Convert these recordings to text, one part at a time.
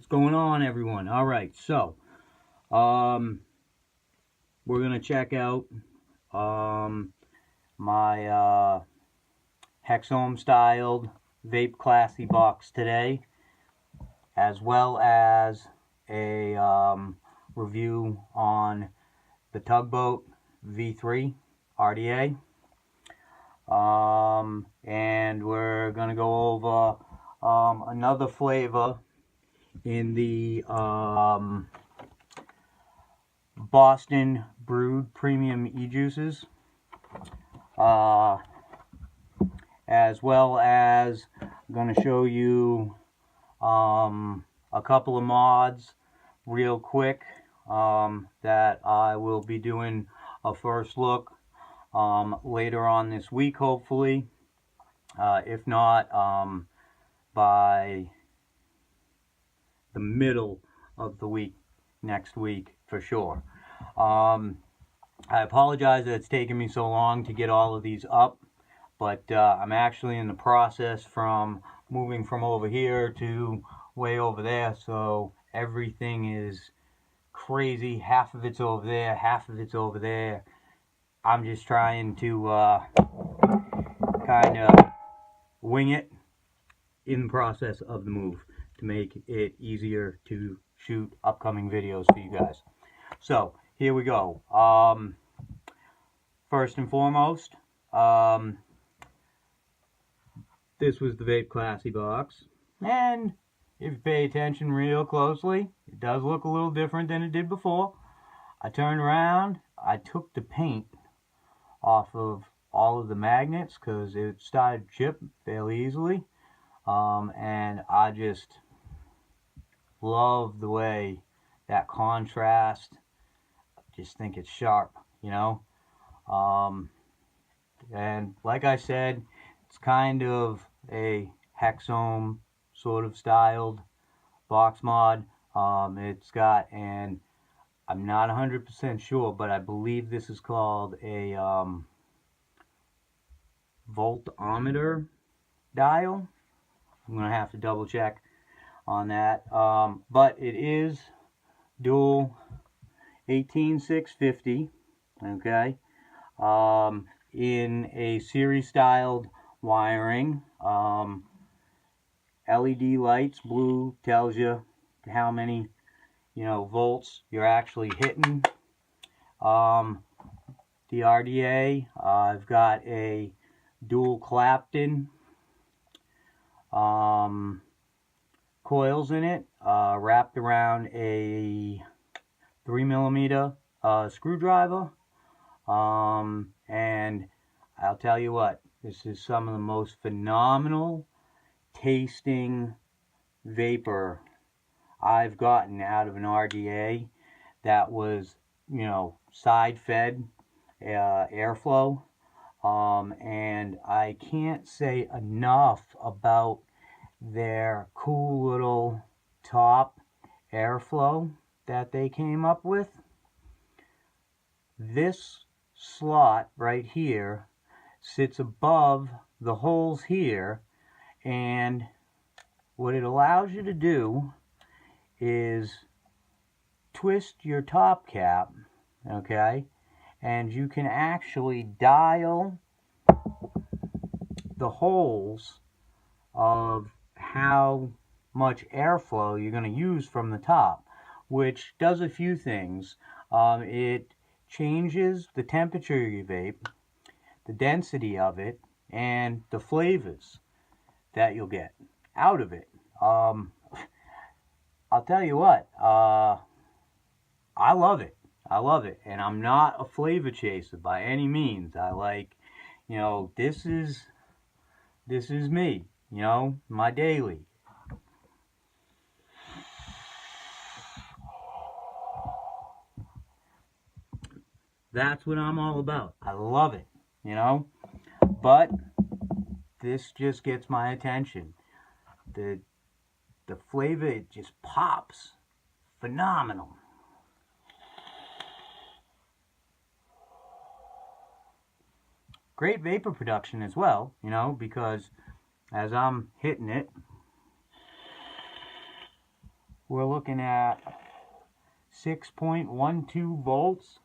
What's going on, everyone? All right, so we're gonna check out my Hexohm styled VapeClassy box today, as well as a review on the Tugboat V3 RDA. And we're gonna go over another flavor in the Boston Brewed premium e-juices, as well as I'm going to show you a couple of mods real quick that I will be doing a first look later on this week, hopefully. If not, by the middle of the week next week for sure. I apologize that it's taken me so long to get all of these up, but I'm actually in the process from moving from over here to way over there, so everything is crazy. Half of it's over there, half of it's over there. I'm just trying to kind of wing it in the process of the move to make it easier to shoot upcoming videos for you guys. So here we go. First and foremost, this was the VapeClassy box, and if you pay attention real closely, it does look a little different than it did before. I turned around, I took the paint off of all of the magnets because it started to chip fairly easily, and I just love the way that contrast. I just think it's sharp, you know. And like I said, it's kind of a Hexohm sort of styled box mod. It's got, and I'm not 100% sure, but I believe this is called a voltometer dial. I'm gonna have to double check on that, but it is dual 18650, okay, in a series styled wiring. LED lights, blue tells you how many, you know, volts you're actually hitting. The RDA, I've got a dual Clapton coils in it, wrapped around a 3mm screwdriver, and I'll tell you what, this is some of the most phenomenal tasting vapor I've gotten out of an RDA that was, you know, side fed airflow, and I can't say enough about their cool little top airflow that they came up with. This slot right here sits above the holes here, and what it allows you to do is twist your top cap, okay, and you can actually dial the holes of how much airflow you're going to use from the top, which does a few things. It changes the temperature of your vape, the density of it, and the flavors that you'll get out of it. I'll tell you what, I love it. I love it, and I'm not a flavor chaser by any means. I like, you know, this is me, you know, my daily. That's what I'm all about. I love it, you know, but this just gets my attention. The flavor, it just pops. Phenomenal. Great vapor production as well, you know, because as I'm hitting it, we're looking at 6.12 volts.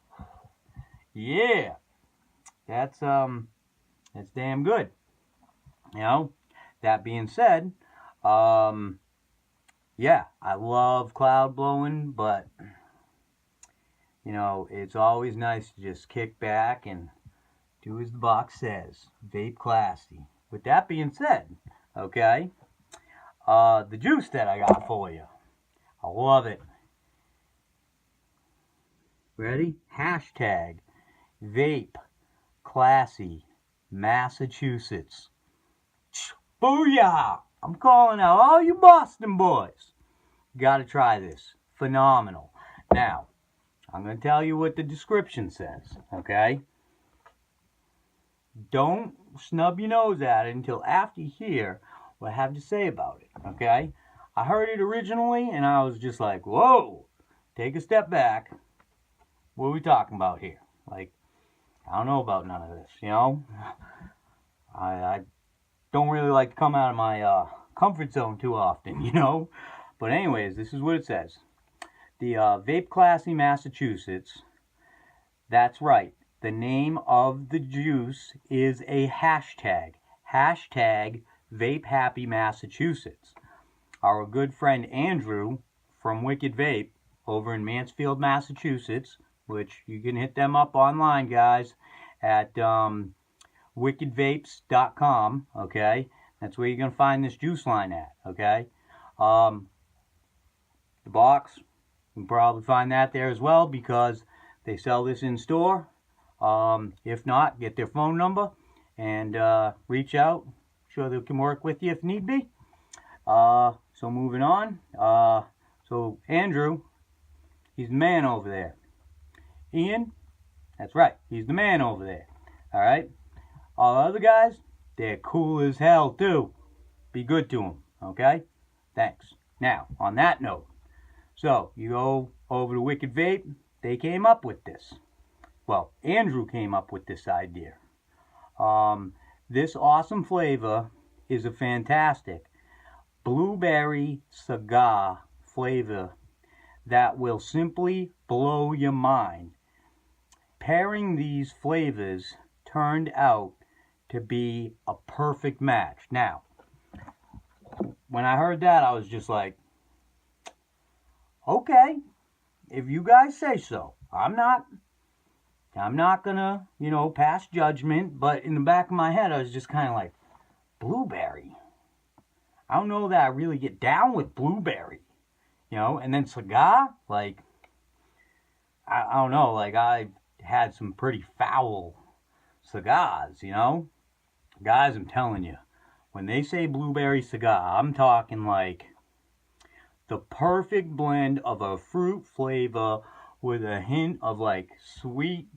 Yeah, that's damn good. You know, that being said, yeah, I love cloud blowing, but you know, it's always nice to just kick back and do as the box says. Vape classy. With that being said, okay, the juice that I got for you, I love it. Ready? Hashtag VapeClassy Massachusetts. Booyah! I'm calling out all you Boston boys. You gotta try this. Phenomenal. Now, I'm going to tell you what the description says, okay? Don't snub your nose at it until after you hear what I have to say about it, okay? I heard it originally, and I was just like, whoa, take a step back. What are we talking about here? Like, I don't know about none of this, you know? I don't really like to come out of my comfort zone too often, you know? But anyways, this is what it says. The VapeClassy Massachusetts, that's right. The name of the juice is a hashtag. Hashtag Vape Happy Massachusetts. Our good friend Andrew from Wicked Vape over in Mansfield, Massachusetts, which you can hit them up online, guys, at wickedvapes.com, okay? That's where you're going to find this juice line at, okay? The box, you can probably find that there as well because they sell this in store. If not, get their phone number and reach out. I'm sure they can work with you if need be. So moving on. So Andrew, he's the man over there. Ian, that's right, he's the man over there. All right. All the other guys, they're cool as hell too. Be good to them, okay? Thanks. Now, on that note, so you go over to Wicked Vape, they came up with this. Well, Andrew came up with this idea. This awesome flavor is a fantastic blueberry cigar flavor that will simply blow your mind. Pairing these flavors turned out to be a perfect match. Now, when I heard that, I was just like, okay, if you guys say so. I'm not gonna, you know, pass judgment, but in the back of my head, I was just kind of like, blueberry? I don't know that I really get down with blueberry, you know, and then cigar, like, I don't know, like, I had some pretty foul cigars, you know? Guys, I'm telling you, when they say blueberry cigar, I'm talking like the perfect blend of a fruit flavor with a hint of like sweet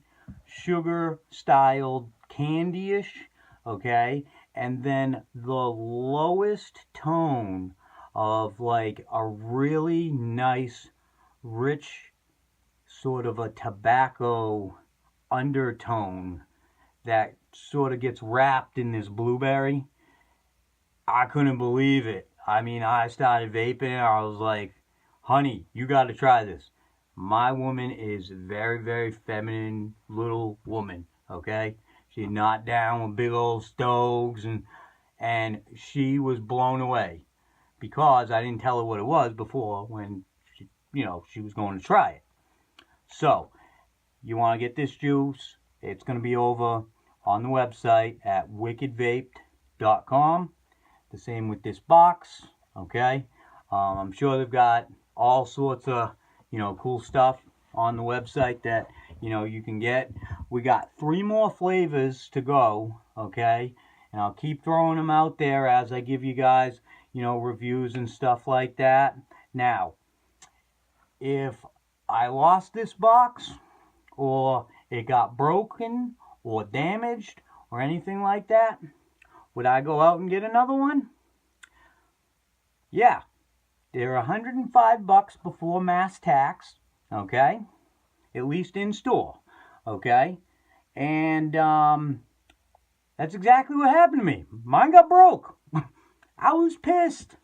sugar styled candy-ish, okay? And then the lowest tone of like a really nice, rich sort of a tobacco undertone that sort of gets wrapped in this blueberry. I couldn't believe it. I mean, I started vaping. I was like, honey, you got to try this. My woman is a very, very feminine little woman, okay? She's not down with big old stoves, and she was blown away because I didn't tell her what it was before when she, you know, she was going to try it. So, you want to get this juice, it's going to be over on the website at wickedvaped.com. The same with this box, okay? I'm sure they've got all sorts of, you know, cool stuff on the website that, you know, you can get. We got 3 more flavors to go, okay? And I'll keep throwing them out there as I give you guys, you know, reviews and stuff like that. Now, if I lost this box, or it got broken, or damaged, or anything like that, would I go out and get another one? Yeah. They're $105 before mass tax, okay? At least in store, okay? And that's exactly what happened to me. Mine got broke. I was pissed.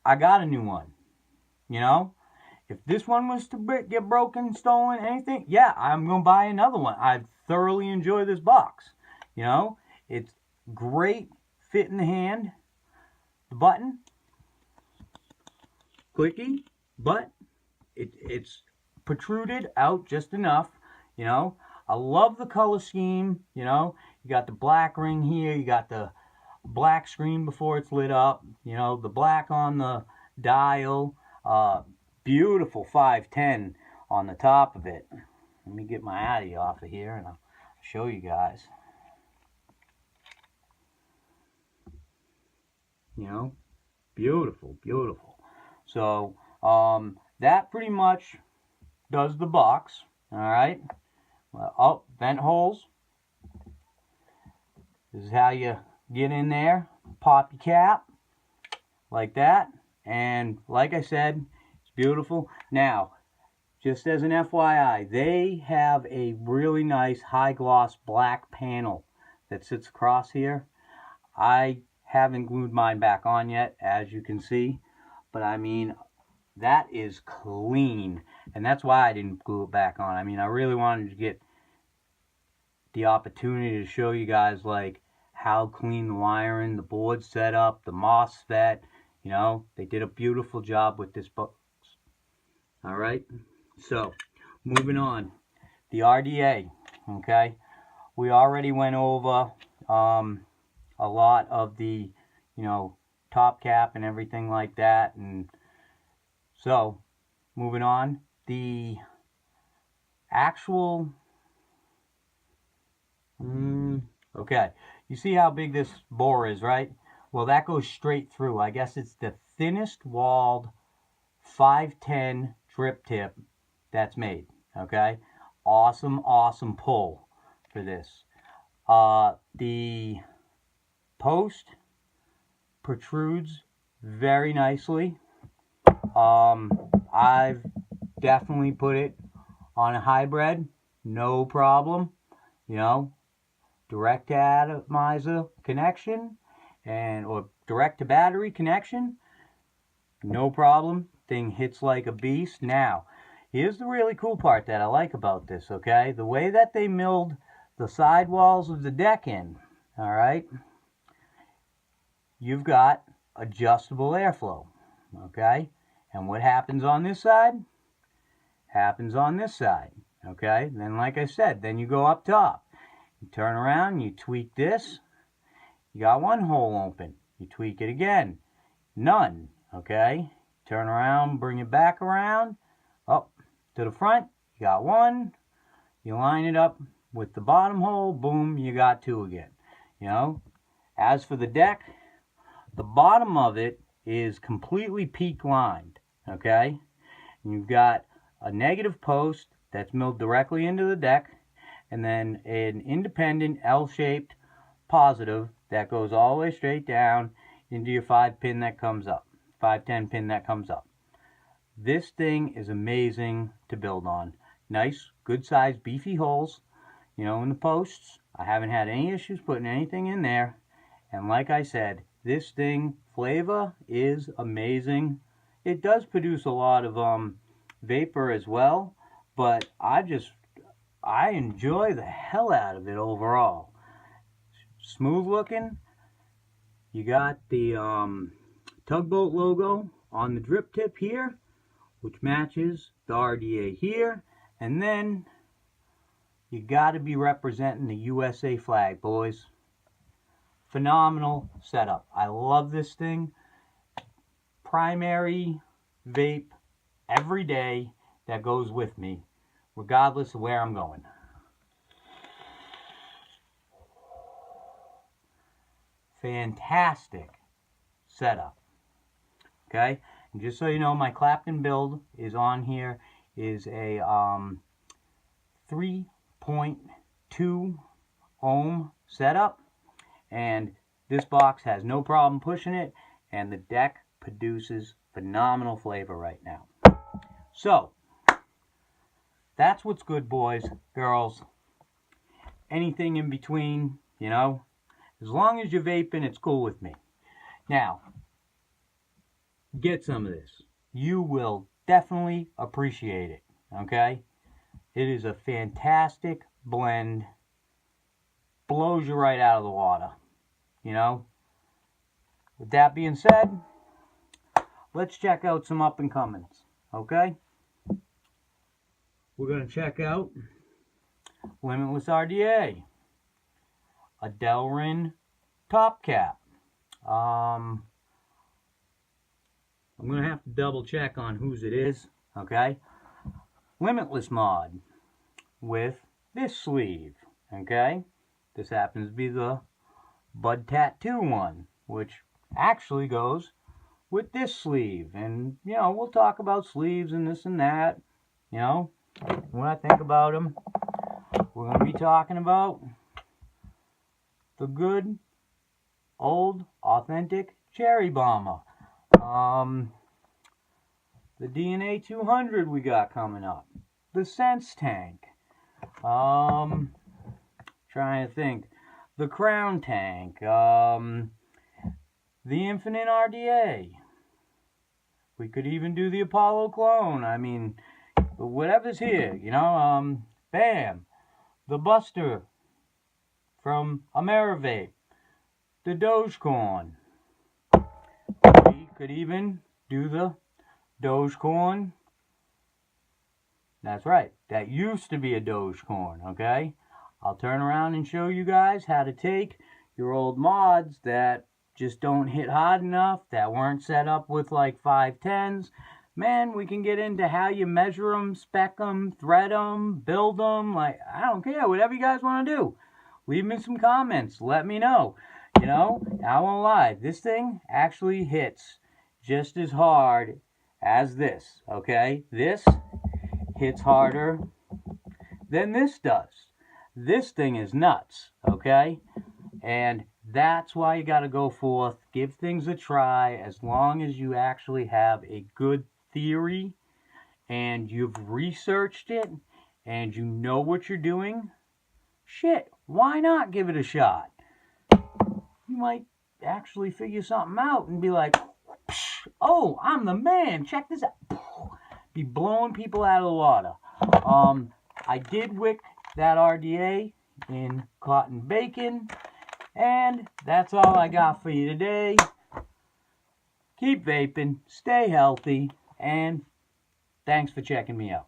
I got a new one. you know. If this one was to get broken, stolen, anything, yeah, I'm going to buy another one. I thoroughly enjoy this box. You know, it's great fit in the hand. The button, clicky, but it's protruded out just enough, you know. I love the color scheme, you know. You got the black ring here, you got the black screen before it's lit up, you know, the black on the dial, beautiful 510 on the top of it. Let me get my Addy off of here and I'll show you guys. You know, beautiful, beautiful. So, that pretty much does the box. All right. Oh, vent holes. This is how you get in there. Pop your cap like that. And like I said, it's beautiful. Now, just as an FYI, they have a really nice high gloss black panel that sits across here. I haven't glued mine back on yet, as you can see. But I mean, that is clean. And that's why I didn't glue it back on. I mean, I really wanted to get the opportunity to show you guys like how clean the wiring, the board set up, the MOSFET, you know, they did a beautiful job with this box. All right, so moving on, the RDA. Okay, we already went over a lot of the, you know, top cap and everything like that, and so moving on, the actual okay, you see how big this bore is, right? Well, that goes straight through. I guess it's the thinnest walled 510 drip tip that's made. Okay, awesome, awesome pull for this. The post protrudes very nicely. I've definitely put it on a hybrid, no problem. You know, direct to atomizer connection or direct to battery connection, no problem. Thing hits like a beast. Now, here's the really cool part that I like about this, okay? The way that they milled the sidewalls of the deck in, all right? You've got adjustable airflow, okay? And what happens on this side? Happens on this side, okay? Then, like I said, then you go up top. You turn around, you tweak this. You got one hole open. You tweak it again. None, okay? Turn around, bring it back around, up to the front. You got one. You line it up with the bottom hole. Boom, you got two again. You know, as for the deck, the bottom of it is completely peak lined, okay? And you've got a negative post that's milled directly into the deck, and then an independent L-shaped positive that goes all the way straight down into your 5-pin that comes up. 510 pin that comes up. This thing is amazing to build on. Nice, good sized, beefy holes, you know, in the posts. I haven't had any issues putting anything in there. And like I said, this thing, flavor is amazing. It does produce a lot of vapor as well, but I enjoy the hell out of it overall. Smooth looking. You got the Tugboat logo on the drip tip here, which matches the RDA here, and then you got to be representing the USA flag, boys. Phenomenal setup. I love this thing. Primary vape every day that goes with me, regardless of where I'm going. Fantastic setup. Okay, and just so you know, my Clapton build is on here, is a 3.2 ohm setup, and this box has no problem pushing it, and the deck produces phenomenal flavor right now. So, that's what's good, boys, girls, anything in between, you know, as long as you're vaping, it's cool with me. Now, get some of this. you will definitely appreciate it, okay? It is a fantastic blend. Blows you right out of the water, you know? With that being said, let's check out some up and comings, okay? We're going to check out Limitless RDA, a Delrin top cap. I'm going to have to double check on whose it is, okay? Limitless mod with this sleeve, okay? This happens to be the Bud Tattoo one, which actually goes with this sleeve. And, you know, we'll talk about sleeves and this and that, you know. When I think about them, we're going to be talking about the good, old, authentic Cherry Bomber. The DNA 200 we got coming up. The Sense tank. Trying to think. The Crown tank. The Infinite RDA. We could even do the Apollo clone. I mean, whatever's here, you know. Bam. The Buster from Amerivape. The Dogecorn. We could even do the Dogecorn. That's right. That used to be a Dogecorn, okay? I'll turn around and show you guys how to take your old mods that just don't hit hard enough, that weren't set up with like 510s. Man, we can get into how you measure them, spec them, thread them, build them. Like, I don't care. Whatever you guys want to do. Leave me some comments. Let me know. You know, I won't lie. This thing actually hits just as hard as this, okay? This hits harder than this does. This thing is nuts, okay? And that's why you got to go forth, give things a try, as long as you actually have a good theory and you've researched it and you know what you're doing. Shit, why not give it a shot? You might actually figure something out and be like, oh, I'm the man, check this out. Be blowing people out of the water. I did wick that RDA in cotton bacon, and that's all I got for you today. Keep vaping, stay healthy, and thanks for checking me out.